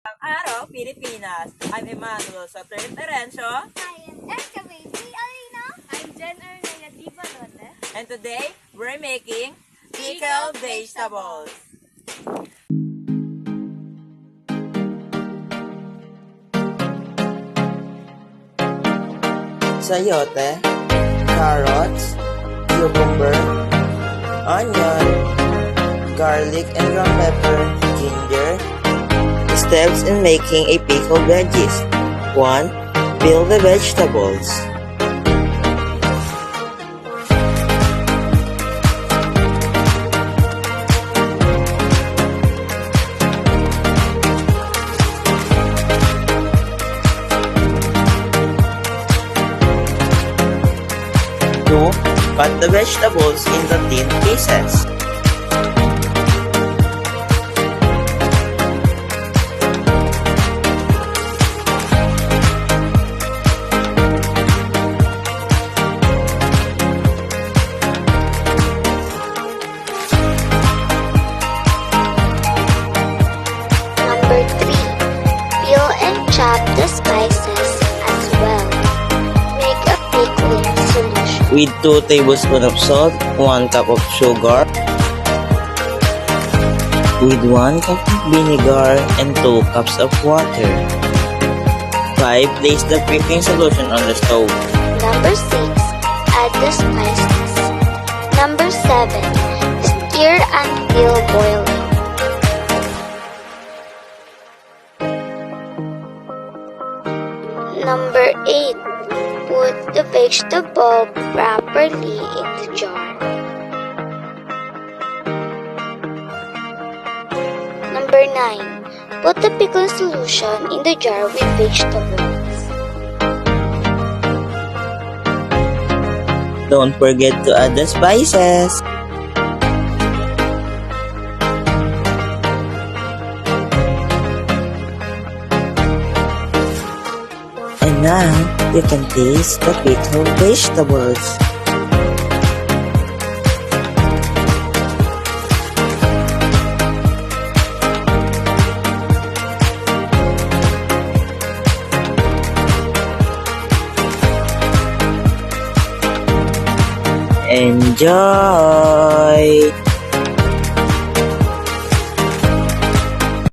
Ang Araw, Pilipinas. I'm Emmanuel Soter Terencio. I am Erica Baby Alina. I'm Jen Ernea Di Balote. And today, we're making pickled vegetables. Sayote, carrots, cucumber, onion, garlic and ground pepper, ginger. Steps in making a pickled veggies. 1. Peel the vegetables. 2. Cut the vegetables into thin pieces. 3. Peel and chop the spices as well. Make a pickling solution. With 2 tablespoons of salt, 1 cup of sugar, with 1 cup of vinegar and 2 cups of water. 5. Place the pickling solution on the stove. Number 6. Add the spices. Number 7. Stir until boiling. Number 8. Put the vegetable properly in the jar. Number 9. Put the pickle solution in the jar with vegetables. Don't forget to add the spices. And now, you can taste the pickled vegetables. Enjoy!